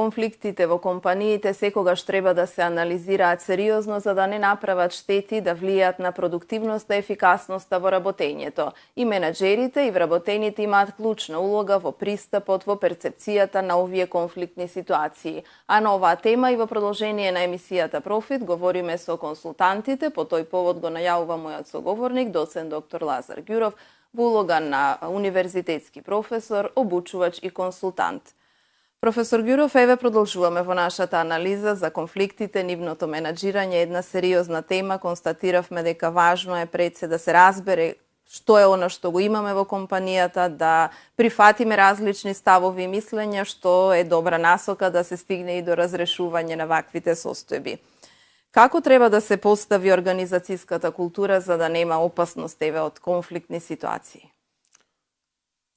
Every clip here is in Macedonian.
Конфликтите во компаниите секогаш треба да се анализираат сериозно за да не направат штети да влијаат на продуктивноста и ефикасноста во работењето. И менаџерите и вработените имаат клучна улога во пристапот во перцепцијата на овие конфликтни ситуации. А на оваа тема и во продолжение на емисијата Профит говориме со консултантите. По тој повод го најавува мојот соговорник, доцент доктор Лазар Ѓуров, во улога на универзитетски професор, обучувач и консултант. Професор Ѓуров, еве продолжуваме во нашата анализа за конфликтите, нивното менаџирање, една сериозна тема. Констатиравме дека важно е пред се да се разбере што е она што го имаме во компанијата, да прифатиме различни ставови и мислења, што е добра насока да се стигне и до разрешување на ваквите состојби. Како треба да се постави организацијската култура за да нема опасност еве од конфликтни ситуации?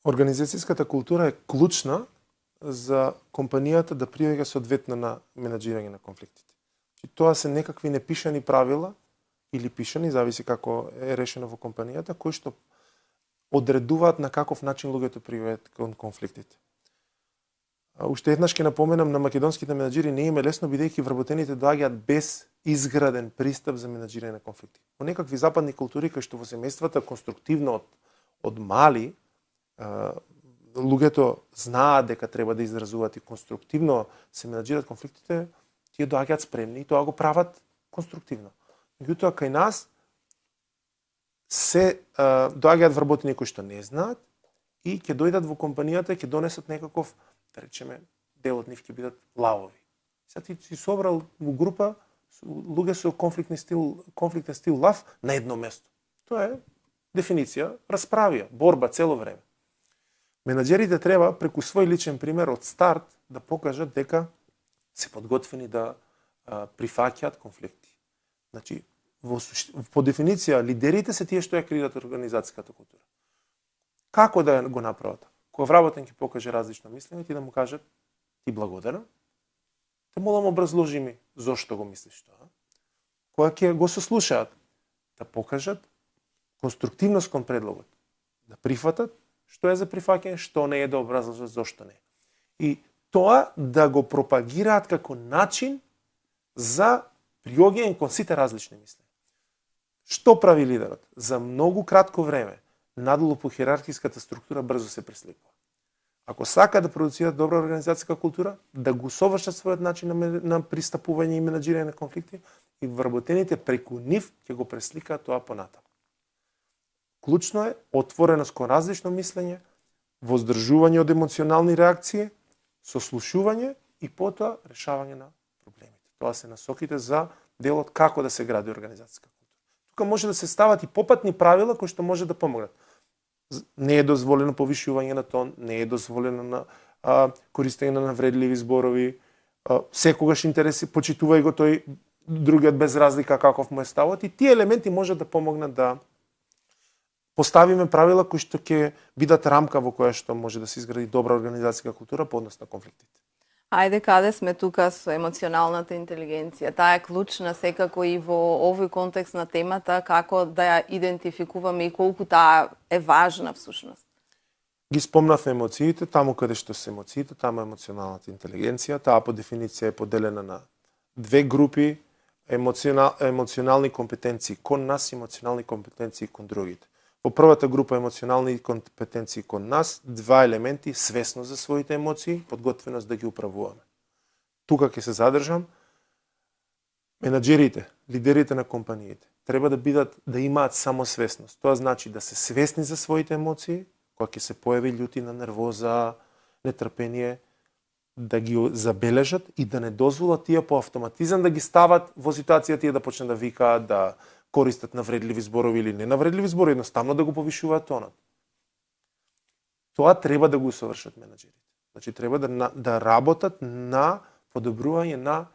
Организацијската култура е клучна за компанијата да пријаѓа соодветно на менаџирање на конфликтите. И тоа се некакви непишани правила или пишани, зависи како е решено во компанијата, кои што одредуваат на каков начин луѓето пријаѓаат кон конфликтите. Уште еднаш ќе напоменам, на македонските менаџери не им е лесно бидејќи вработените доаѓаат без изграден пристап за менаџирање на конфликти. Во некакви западни култури кај што во семејствата конструктивно од мали луѓето знаат дека треба да изразуваат и конструктивно се менаџираат конфликтите, тие доаѓаат спремни и тоа го прават конструктивно. Меѓутоа, кај нас се доаѓаат вработени кои што не знаат и ќе дојдат во компанијата и ќе донесат некаков, да речеме, дел од нив ќе бидат лавови. Сега ти си собрал во група луѓе со конфликтен стил лав на едно место. Тоа е дефиниција, расправија, борба цело време. Менаџерите треба преку свој личен пример од старт да покажат дека се подготвени да прифаќаат конфликти. Значи, по дефиниција, лидерите се тие што ја креираат организацијската култура. Како да го направат? Кога вработен ќе покаже различно мислење, ти да му кажат, ти благодарам, те молам образложи ми зошто го мислиш тоа. Кога ќе го сослушаат, да покажат конструктивност кон предлогот, да прифатат што е за прифаќање, што не е да образложат зошто не. И тоа да го пропагираат како начин за приоѓање кон сите различни мислења. Што прави лидерот? За многу кратко време надолу по хиерархиската структура брзо се пресликува. Ако сака да продуцира добра организацијска култура, да го совршат својот начин на пристапување и менаџирање на конфликти, и вработените преку нив ќе го пресликаат тоа понатаму. Клучно е отвореност кон различно мислење, воздржување од емоционални реакции, сослушување и потоа решавање на проблемите. Тоа се насоките за делот како да се гради организацијска култура. Тука може да се стават и попатни правила кои што може да помогнат. Не е дозволено повишување на тон, не е дозволено на користење на навредливи зборови, секогаш интереси, почитувај го тој другиот без разлика каков му е ставот, и тие елементи можат да помогнат да поставиме правила кои што ќе бидат рамка во која што може да се изгради добра организацијска култура по однос на конфликтите. Ајде, каде сме тука со емоционалната интелигенција? Таа е клучна секако и во овој контекст на темата, како да ја идентификуваме и колку таа е важна всушност. Ги спомнавме емоциите, таму каде што се емоциите, таму е емоционалната интелигенција. Таа по дефиниција е поделена на две групи: емоционални компетенции кон нас и емоционални компетенции кон другите. Во првата група емоционални компетенции кон нас, два елементи: свесност за своите емоции, подготвеност да ги управуваме. Тука ќе се задржам. Менаџерите, лидерите на компаниите треба да имаат самосвесност. Тоа значи да се свесни за своите емоции, кога ќе се појави љутина, нервоза, нетрпение, да ги забележат и да не дозволат тие по автоматизам да ги стават во ситуација тие да почнат да викаат, да користат навредливи зборови или ненавредливи зборови, едноставно да го повишуваат тонот. Тоа треба да го усовршат менаџерите. Значи треба да работат на подобрување на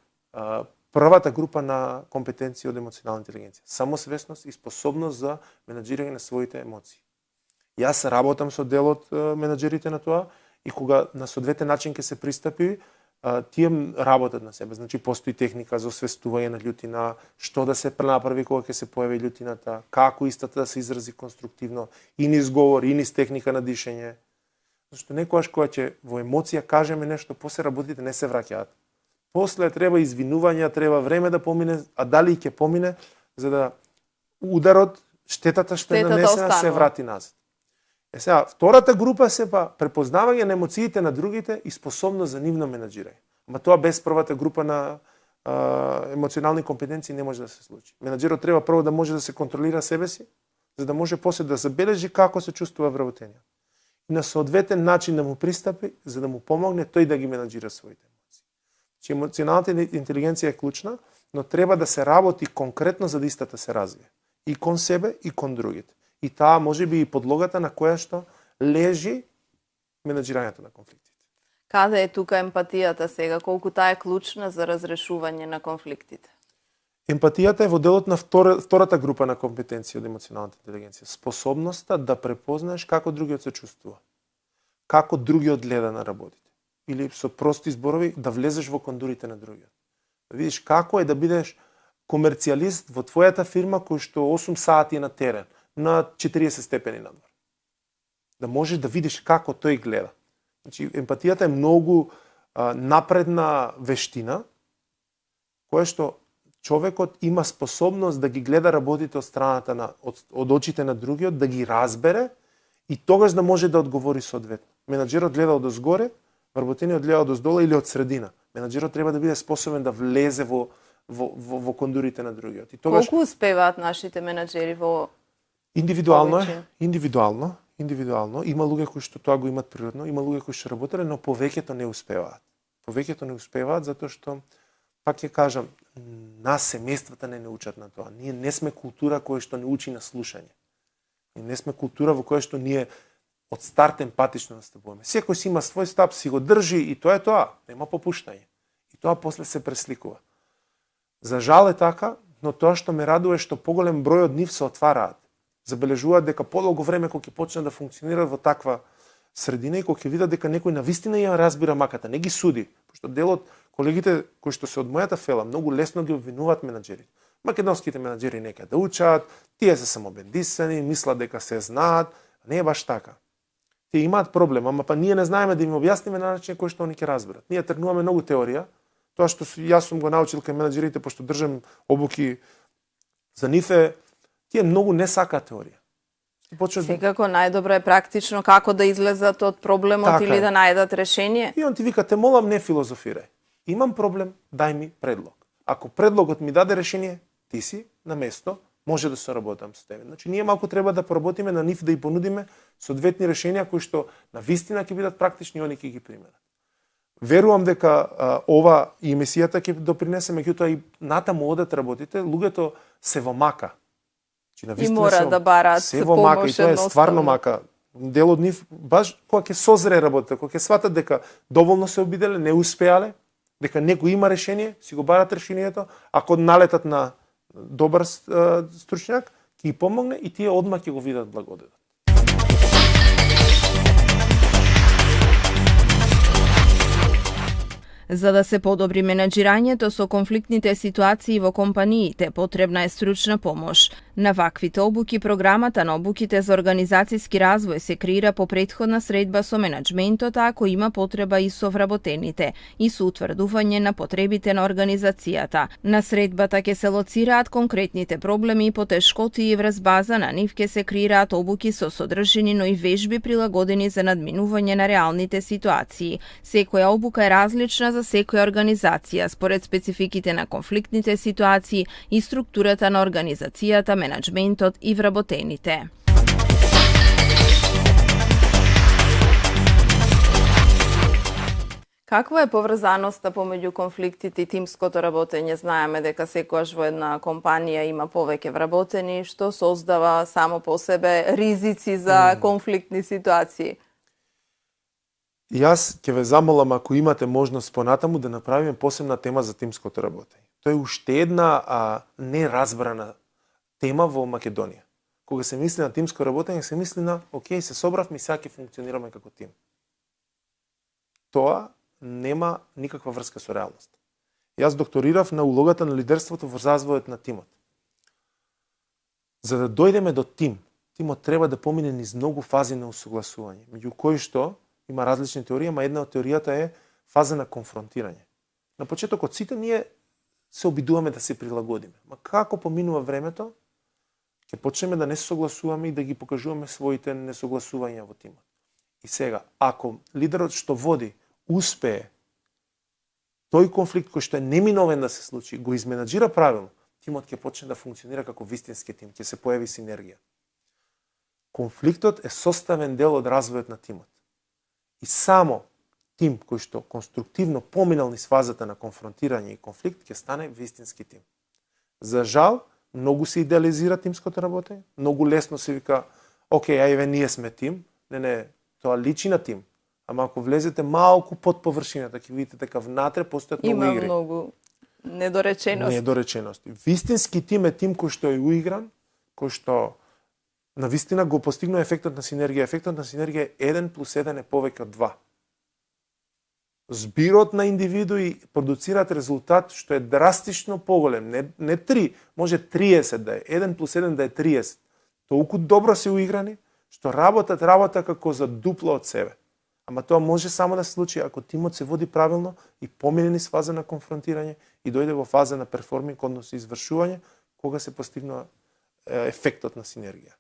првата група на компетенции од емоционална интелигенција: самосвесност и способност за менаџирање на своите емоции. Јас работам со дел од менаџерите на тоа и кога на соодветен начин ќе се пристапи, тие работат на себе. Значи постои техника за освестување на љутина, што да се направи кога ќе се појави љутината, како истата да се изрази конструктивно, и низ говор, и низ техника на дишење. Зашто некогаш кога ќе во емоција кажеме нешто, после работите не се враќаат. После треба извинувања, треба време да помине, а дали ќе помине за да ударот, штетата што е нанесена се врати назад. Сега, втората група се па препознавање на емоциите на другите и способност за нивно менаџирање. Ама тоа без првата група на емоционални компетенции не може да се случи. Менаџерот треба прво да може да се контролира себе си, за да може после да забележи како се чувствува вработениот. И на соодветен начин да му пристапи, за да му помогне тој да ги менаџира своите емоции. Че емоционалната интелигенција е клучна, но треба да се работи конкретно за да истата се развие. И кон себе, и кон другите. И таа може би и подлогата на која што лежи менаџирањето на конфликтите. Каде е тука емпатијата сега? Колку таа е клучна за разрешување на конфликтите? Емпатијата е во делот на втората група на компетенции од емоционалната интелигенција. Способноста да препознаеш како другиот се чувствува. Како другиот гледа на работите. Или со прости зборови да влезеш во кондурите на другиот. Да видиш како е да бидеш комерцијалист во твојата фирма кој што 8 сати е на терен, на 40 степени надвор. Да можеш да видиш како тој гледа. Значи, емпатијата е многу напредна вештина, која што човекот има способност да ги гледа работите од страната на од очите на другиот, да ги разбере и тогаш да може да одговори соодветно. Менаџерот гледа од озгоре, вработениот гледа од оздола или од средина. Менаџерот треба да биде способен да влезе во кондурите на другиот. И тогаш колку успеваат нашите менаџери во индивидуално, има луѓе кои што тоа го имат природно, има луѓе кои што работеле, но повеќето не успеваат. Повеќето не успеваат затоа што, пак ќе кажам, нас семејствата не учат на тоа. Ние не сме култура која што не учи на слушање. Ние не сме култура во која што ние од старт емпатично настапуваме. Секој си има свој стап, си го држи и тоа е тоа, нема попуштање. И тоа после се пресликува. За жал е така, но тоа што ме радува е што поголем број од нив се отвараат. Забележуваат дека подолго време кога ќе почнат да функционираат во таква средина и кога ќе видат дека некој навистина ја разбира маката, не ги суди, пошто дел од колегите кои што се од мојата фела многу лесно ги обвинуваат менаџерите. Македонските менаџери нека да учат, тие се самобендисани, мислат дека се знаат, не е баш така. Тие имаат проблем, ама па ние не знаеме да им објасниме на начин кој што они ќе разберат. Ние тргнуваме многу теорија, тоа што јас сум го научил кај менаџерите, пошто држам обуки за нив е, тие многу не сакаат теорија. Секако најдобро е практично како да излезат од проблемот така или да најдат решение. И он ти вика, те молам, не филозофирај. Имам проблем, дај ми предлог. Ако предлогот ми даде решение, ти си на место, може да се работам со тебе. Значи ние малку треба да поработиме на нив, да и понудиме соодветни решенија кои што на вистина ќе бидат практични и они ќе ги применат. Верувам дека ова и емисијата ќе допринесе, меѓутоа и натаму одат работите, луѓето се во мака. И мора да бараат се во мака, и тоа е стварно мака. Дел од нив, баш кога ќе созре работата, кога ќе сватат дека доволно се обиделе, не успеале, дека некој има решение, си го барат решението, ако налетат на добар стручњак, ќе ги помогне и тие одма ќе го видат благодетот. За да се подобри менаџирањето со конфликтните ситуации во компаниите, потребна е стручна помош. На ваквите обуки, програмата на обуките за организацијски развој се креира по претходна средба со менаџментот, ако има потреба и со вработените, и со утврдување на потребите на организацијата. На средбата ќе се лоцираат конкретните проблеми и потешкоти и врз база на нив ќе се креираат обуки со содржини, но и вежби прилагодени за надминување на реалните ситуации. Секоја обука е различна за секоја организација, според спецификите на конфликтните ситуации и структурата на организацијата, менаџментот и вработените. Каква е поврзаноста помеѓу конфликтите и тимското работење? Знаеме дека секогаш во една компанија има повеќе вработени, што создава само по себе ризици за конфликтни ситуации. Јас ќе ве замолам, ако имате можност понатаму, да направиме посебна тема за тимското работење. Тоа е уште една неразбрана тема во Македонија. Кога се мисли на тимско работење, се мисли на, окей, се собравме и сега ќе функционираме како тим. Тоа нема никаква врска со реалност. Јас докторирав на улогата на лидерството во развојот на тимот. За да дојдеме до тим, тимот треба да помине низ многу фази на усогласување, меѓу кои што има различни теории, ама една од теоријата е фаза на конфронтирање. На почетокот сите ние се обидуваме да се прилагодиме. Ма како поминува времето, ќе почнеме да не се согласуваме и да ги покажуваме своите несогласувања во тимот. И сега, ако лидерот што води успее тој конфликт кој што е неминовен да се случи, го изменаџира правилно, тимот ќе почне да функционира како вистински тим, ќе се појави синергија. Конфликтот е составен дел од развојот на тимот. И само тим кој што конструктивно поминал низ фазата на конфронтирање и конфликт ќе стане вистински тим. За жал, многу се идеализира тимското работење, многу лесно се вика, окей, ајде ние сме тим, не, тоа личи на тим. Ама ако влезете малку под површината, ќе видите дека внатре постојат многу игри. Има многу недоречености. Вистински тим е тим кој што е уигран, кој што навистина го постигнува ефектот на синергија. Ефектот на синергија е 1+1 е повеќе од 2. Збирот на индивидуи продуцираат резултат што е драстично поголем. Не 3, може 30 да е. 1+1 да е 30. Толку добро се уиграни, што работа како за дупло од себе. Ама тоа може само да се случи ако тимот се води правилно и помине низ фаза на конфронтирање и дојде во фаза на перформинг, односно извршување, кога се постигнува ефектот на синергија.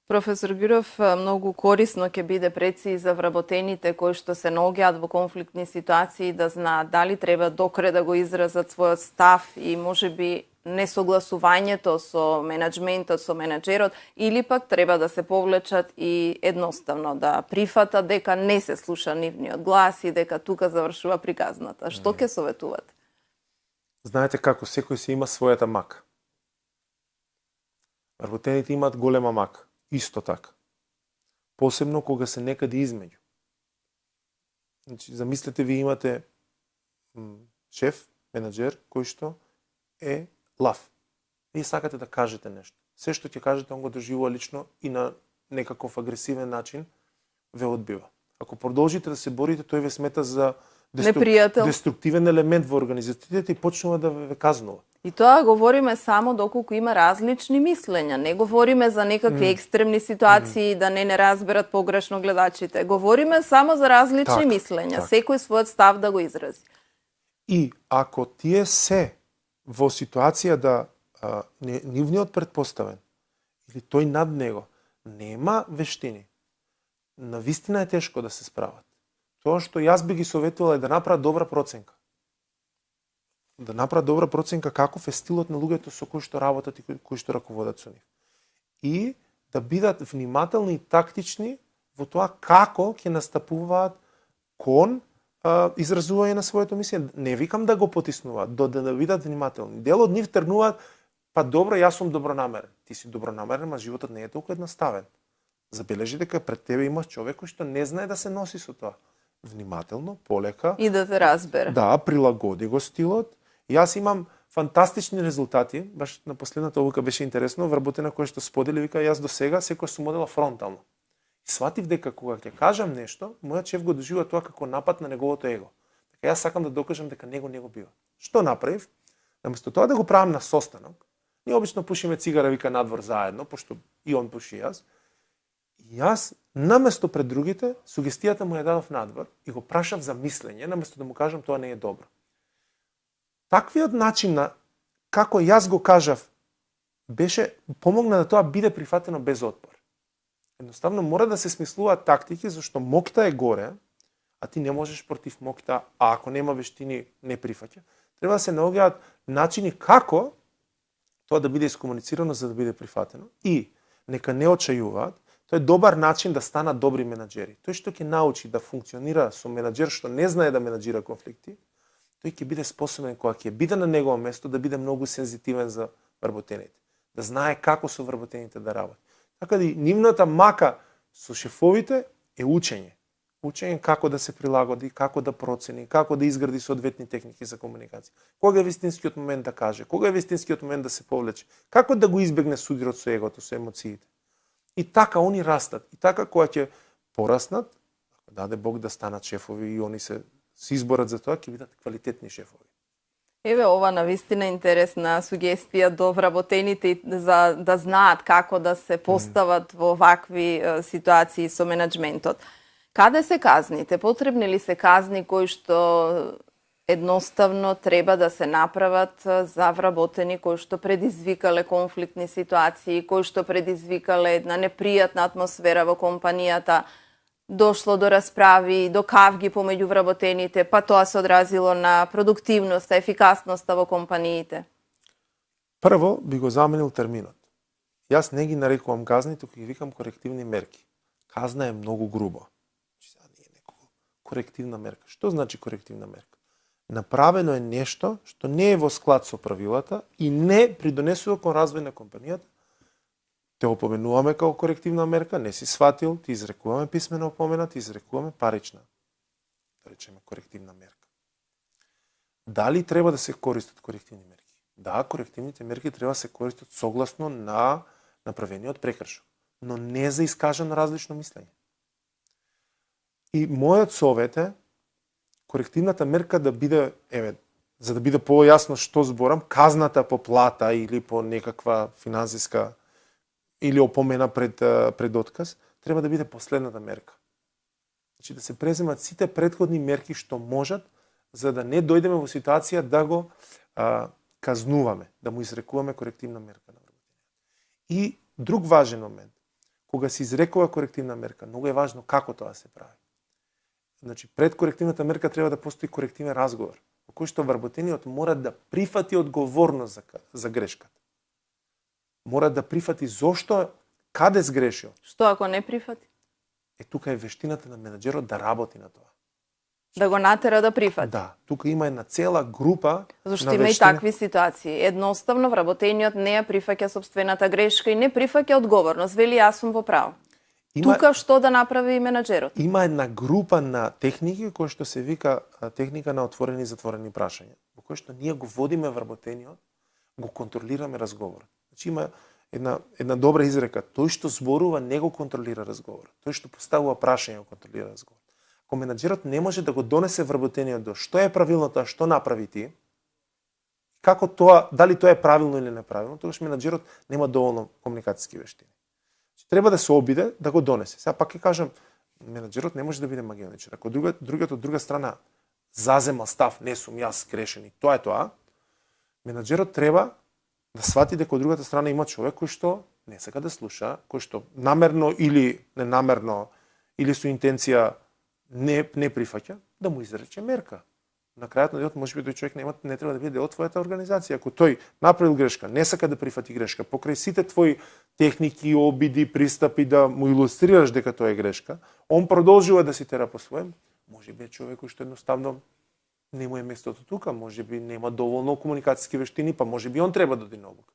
Професор Ѓуров, многу корисно ќе биде преци и за вработените кои што се наоѓаат во конфликтни ситуации да знаат дали треба докре да го изразат својот став и можеби несогласувањето со менаџментот, со менаџерот, или пак треба да се повлечат и едноставно да прифатат дека не се слуша нивниот глас и дека тука завршува приказната. Што ќе советувате? Знаете како секој си има својата мака. Вработените имаат голема мака. Исто така. Посебно кога се некаде измеѓу. Значи, замислете ви имате шеф, менаџер, кој што е лав. Вие сакате да кажете нешто. Се што ќе кажете, он го доживува лично и на некаков агресивен начин ве одбива. Ако продолжите да се борите, тој ве смета за деструктивен елемент во организацијата и почнува да ве казнува. И тоа говориме само доколку има различни мислења. Не говориме за некакви екстремни ситуации да не разберат погрешно гледачите. Говориме само за различни мислења. Секој својот став да го изрази. И ако тие се во ситуација да нивниот претпоставен или тој над него нема вештини, навистина е тешко да се справат. Тоа што јас би ги советувал е да направат добра проценка. Да направат добра проценка каков е стилот на луѓето со кои што работат и кои што раководат со нив. И да бидат внимателни и тактични во тоа како ќе настапуваат кон изразување на своето мислење. Не викам да го потиснуваат, да бидат внимателни. Дел од нив тргнуваат, па добро, јас сум добронамерен. Ти си добронамерен, а животот не е толку едноставен. Забележи дека пред тебе имаш човек кој што не знае да се носи со тоа. Внимателно, полека. И да те разбере. Да, прилагоди го стилот. Јас имам фантастични резултати, баш на последната одлука беше интересно, вработена која што сподели, вика, јас до сега секој сум одела фронтално. И сватив дека кога ќе кажам нешто, мојот шеф го доживува тоа како напад на неговото его. Така јас сакам да докажам дека него не го бива. Што направив? Наместо тоа да го правам на состанок, ние обично пушиме цигара, вика, надвор заедно, пошто и он пуши јас. И јас, наместо пред другите, сугестијата му ја дадов надвор и го прашав за мислење, наместо да му кажам тоа не е добро. Таквиот начин на како јас го кажав беше помогна да тоа биде прифатено без отпор. Едноставно мора да се смислуваат тактики зашто моќта е горе, а ти не можеш против моќта, а ако нема вештини не прифаќа. Треба да се наоѓаат начини како тоа да биде искомуницирано за да биде прифатено и нека не очајуваат. Тоа е добар начин да станат добри менаџери. Тој што ќе научи да функционира со менаџер што не знае да менаџира конфликти, тој ќе биде способен кога ќе биде на негово место да биде многу сензитивен за вработените, да знае како со вработените да работи. Така да и нивната мака со шефовите е учење. Учење како да се прилагоди, како да процени, како да изгради соодветни техники за комуникација. Кога е вистинскиот момент да каже, кога е вистинскиот момент да се повлече, како да го избегне судирот со егото, со емоциите. И така они растат. И така кога ќе пораснат, ако даде Бог да станат шефови и они се изборат за тоа, ќе бидат квалитетни шефови. Еве, ова навистина интересна сугестија до вработените за да знаат како да се постават во вакви ситуации со менаџментот. Каде се казните? Потребни ли се казни кои што едноставно треба да се направат за вработени кои што предизвикале конфликтни ситуации, кои што предизвикале една непријатна атмосфера во компанијата, дошло до расправи, до кавги помеѓу вработените, па тоа се одразило на продуктивноста, ефикасноста во компаниите? Прво би го заменил терминот. Јас не ги нарекувам казни, туку ги викам корективни мерки. Казна е многу грубо. Сега не е некоја корективна мерка. Што значи корективна мерка? Направено е нешто што не е во склад со правилата и не придонесува кон развој на компанијата. Те опоменуваме како корективна мерка, не си сватил, ти изрекуваме писмена опомена, ти изрекуваме парична, да речеме, корективна мерка. Дали треба да се користат корективни мерки? Да, корективните мерки треба да се користат согласно на направениот прекршок, но не за искажано различно мислење. И мојот совет е корективната мерка да биде, за да биде појасно што зборам, казната по плата или по некаква финансиска или опомена пред отказ, треба да биде последната мерка. Значи да се преземат сите претходни мерки што можат, за да не дојдеме во ситуација да го казнуваме, да му изрекуваме корективна мерка на вработениот. И друг важен момент, кога се изрекува корективна мерка, многу е важно како тоа се прави. Значи, пред корективната мерка треба да постои корективен разговор, во кој што вработениот мора да прифати одговорност за грешката. Мора да прифати зошто, каде сгрешил. Што ако не прифати? Тука е вештината на менаџерот да работи на тоа. Да го натера да прифати. Да, тука има една цела група Зашто има и такви ситуации. Едноставно вработениот не ја прифаќа собствената грешка и не прифаќа одговорност. Вели јас сум во право. Тука што да направи менаџерот? Има една група на техники која што се вика техника на отворени и затворени прашања, во кој што ние го водиме вработениот, го контролираме разговорот. Значи има една добра изрека, тој што зборува не го контролира разговорот, тој што поставува прашања го контролира разговорот. Ако менаџерот не може да го донесе вработениот до што е правилното, а што направи ти, како тоа, дали тоа е правилно или неправилно, тогаш менаџерот нема доволно комуникацијски вештини. Треба да се обиде да го донесе. Сега пак ќе кажам, менаџерот не може да биде магионичар. Ако другиот од друга страна зазема став, не сум јас грешен и тоа е тоа, менаџерот треба да свати дека од другата страна има човек кој што не сака да слуша, кој што намерно или ненамерно или со интенција не прифаќа, да му изрече мерка. На крајот на денот можеби тој човек не треба да биде дел од твојата организација. Ако тој направил грешка, не сака да прифати грешка, покрај сите твои техники, обиди, пристапи да му илустрираш дека тоа е грешка, он продолжува да си тера по своем, можеби е човек кој што едноставно не му е местото тука, можеби нема доволно комуникацијски вештини, па можеби он треба да оди на обука.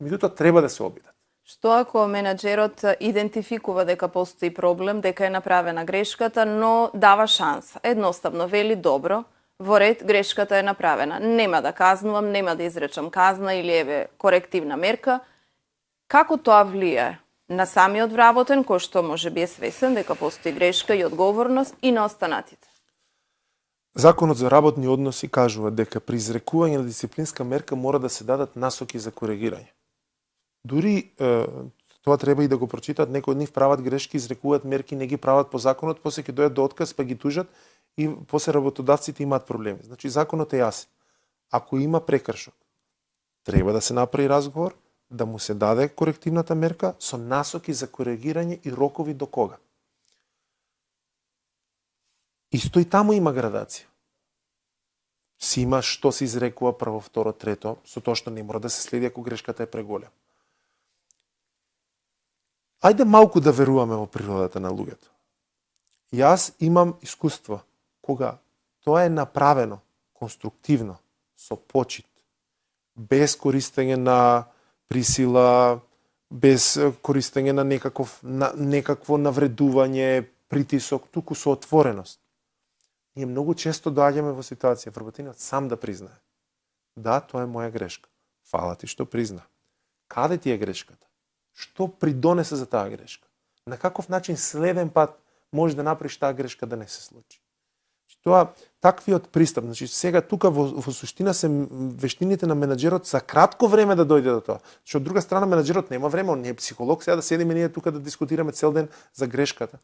Меѓутоа треба да се обидат. Што ако менаџерот идентификува дека постои проблем, дека е направена грешката, но дава шанса? Едноставно вели добро, во ред, грешката е направена. Нема да казнувам, нема да изречам казна или корективна мерка. Како тоа влијае на самиот вработен, кој што можеби е свесен дека постои грешка и одговорност и на останатите? Законот за работни односи кажува дека при изрекување на дисциплинска мерка мора да се дадат насоки за коригирање. Дури тоа треба и да го прочитат, некои од нив прават грешки, изрекуваат мерки, не ги прават по законот, после ќе дојдат до отказ, па ги тужат и после работодавците имаат проблеми. Значи законот е јасен. Ако има прекршок, треба да се направи разговор, да му се даде корективната мерка со насоки за коригирање и рокови до кога. Исто и таму има градација. Си има што се изрекува прво, второ, трето, со тоа што не мора да се следи ако грешката е преголема. Ајде малку да веруваме во природата на луѓето. Јас имам искуство кога тоа е направено конструктивно, со почит, без користење на присила, без користење на некакво навредување, притисок, туку со отвореност. Ние многу често доаѓаме во ситуација вработениот сам да признае. Да, тоа е моја грешка. Фала ти што призна. Каде ти е грешката? Што придонесе за таа грешка? На каков начин следен пат може да направиш таа грешка да не се случи? Тоа таквиот пристап, значи сега тука во суштина се вештините на менаџерот за кратко време да дојде до тоа. Што од друга страна менаџерот нема време, он не е психолог, сега да седиме ние тука да дискутираме цел ден за грешката.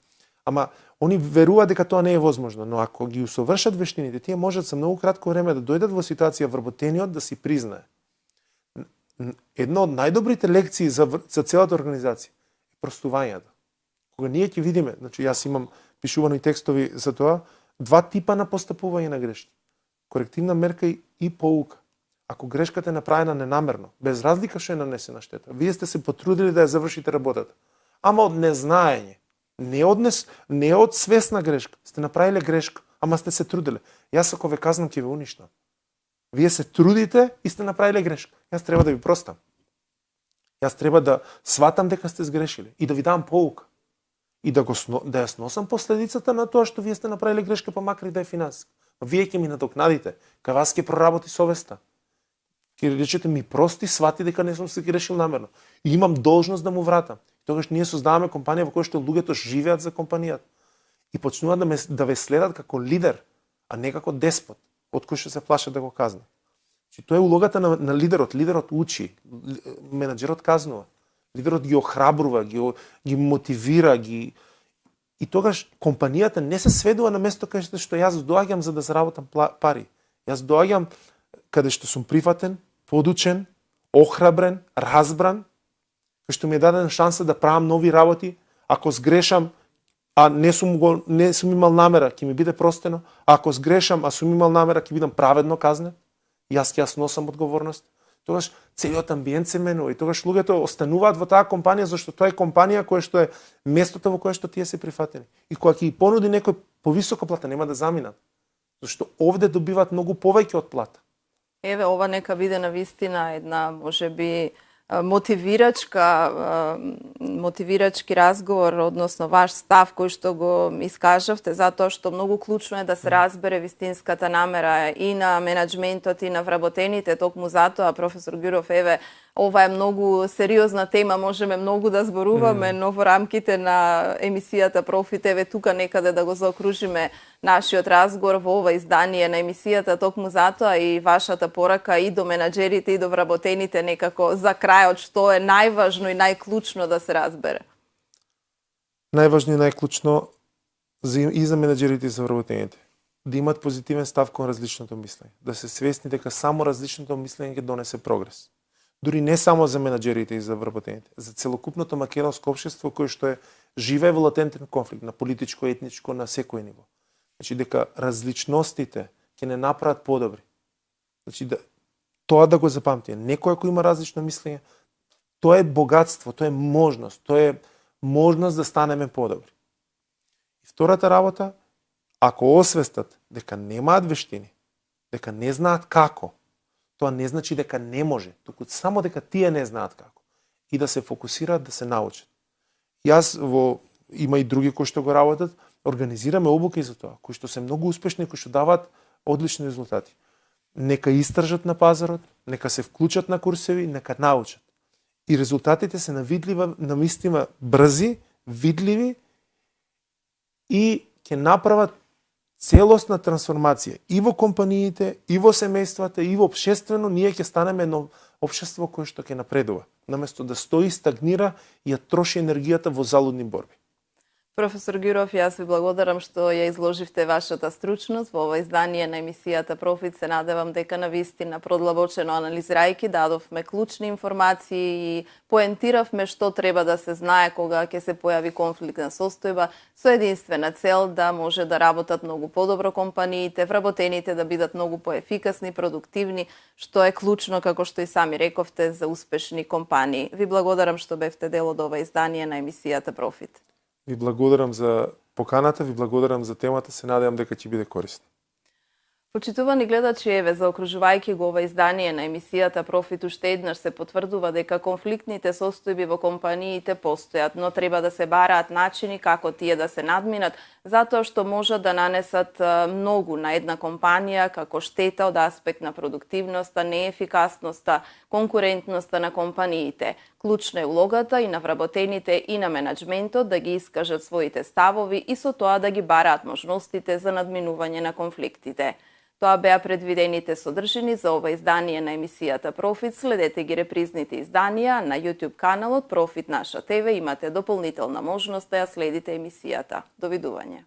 Ама они веруваат дека тоа не е возможно, но ако ги усовршат вештините, тие можат за многу кратко време да дојдат во ситуација вработениот да си признае. Една од најдобрите лекции за целата организација е простувањето. Кога ние ќе видиме, значи јас имам пишувани текстови за тоа, два типа на постапување на грешки. Корективна мерка и поука. Ако грешката е направена ненамерно, без разлика што е нанесена штета, вие сте се потрудили да ја завршите работата. Ама од незнаење, не од свесна грешка, сте направиле грешка, ама сте се трудиле. Јас ако ве казнам ќе ве уништам. Вие се трудите и сте направиле грешка. Јас треба да ви простам. Јас треба да сватам дека сте сгрешили и да ви дам поука. И да ја сносам последицата на тоа што вие сте направиле грешка, па макар и да е финансиска. Вие ќе ми надокнадите, кај вас ќе проработи совеста. Ќе речете ми прости, свати дека не сум се грешил намерно. И имам должност да му вратам. Тогаш ние создаваме компанија во која што луѓето живеат за компанијата и почнуваат да ве следат како лидер, а не како деспот, од кој што се плашат да го казнат. Значи тоа е улогата на лидерот. Лидерот учи, менаџерот казнува. Лидерот ги охрабрува, ги мотивира, и тогаш компанијата не се сведува на место каде што јас доаѓам за да заработам пари. Јас доаѓам каде што сум прифатен, подучен, охрабрен, разбран, каде што ми е дадена шанса да правам нови работи. Ако сгрешам, а не сум имал намера, ќе ми биде простено. А ако сгрешам, а сум имал намера, ќе бидам праведно казнет. Јас ќе носам одговорност. Тогаш целиот амбиент се менува и тогаш луѓето остануваат во таа компанија зашто тоа е компанија која што е местото во кое што тие се прифатени. И кога ќе ги понуди некој повисока плата, нема да заминат. Зашто овде добиваат многу повеќе од плата. Еве, ова нека биде навистина една, можеби, мотивирачки разговор, односно ваш став кој што го искажавте, затоа што многу клучно е да се разбере вистинската намера и на менаџментот и на вработените. Токму затоа, професор Ѓуров, еве, ова е многу сериозна тема, можеме многу да зборуваме, но во рамките на емисијата Профит, еве тука некаде да го заокружиме нашиот разговор во ова издание на емисијата, токму затоа и вашата порака и до менаџерите и до вработените некако за крајот, што е најважно и најклучно да се разбере? Најважно и најклучно и за менаџерите и за вработените да имат позитивен став кон различното мислење, да се свесни дека само различното мислење ќе донесе прогрес. Дури не само за менаџерите и за вработените, за целокупното македонско општество кое што живее во латентен конфликт на политичко, етничко, на секој ниво. Значи дека различностите ќе не направат подобри. Значи тоа да го запамтите. Некој ако има различно мислење, тоа е богатство, тоа е можност да станеме подобри. И втората работа, ако освестат дека немаат вештини, дека не знаат како, тоа не значи дека не може, туку само дека тие не знаат како. И да се фокусираат да се научат. Јас има и други кои што го работат, организираме обуки за тоа, кои што се многу успешни, кои што даваат одлични резултати. Нека истражат на пазарот, нека се вклучат на курсеви, нека научат. И резултатите се навистина брзи, видливи и ќе направат целосна трансформација и во компаниите, и во семејствата, и во општествено, ние ќе станеме едно општество кое што ќе напредува, наместо да стои, стагнира и ја троши енергијата во залудни борби. Професор Ѓуров, јас ви благодарам што ја изложивте вашата стручност во ова издание на емисијата Профит. Се надевам дека навистина продлабочено анализирајќи дадовме клучни информации и поентиравме што треба да се знае кога ќе се појави конфликтна состојба со единствена цел да може да работат многу подобро компаниите, вработените да бидат многу поефикасни, продуктивни, што е клучно, како што и сами рековте, за успешни компании. Ви благодарам што бевте дел од ова издание на емисијата Профит. Ви благодарам за поканата, ви благодарам за темата, се надевам дека ќе биде корисно. Почитувани гледачи, еве, заокружувајќи го ова издание на емисијата Профит, уште еднаш се потврдува дека конфликтните состојби во компаниите постојат, но треба да се бараат начини како тие да се надминат, затоа што можат да нанесат многу на една компанија како штета од аспект на продуктивноста, неефикасноста, конкурентноста на компаниите. Клучна е улогата и на вработените и на менаџментот да ги искажат своите ставови и со тоа да ги бараат можностите за надминување на конфликтите. Тоа беа предвидените содржини за ова издание на емисијата Профит. Следете ги репризните изданија на YouTube каналот Профит Наша ТВ. Имате дополнителна можност да ја следите емисијата. Довидување.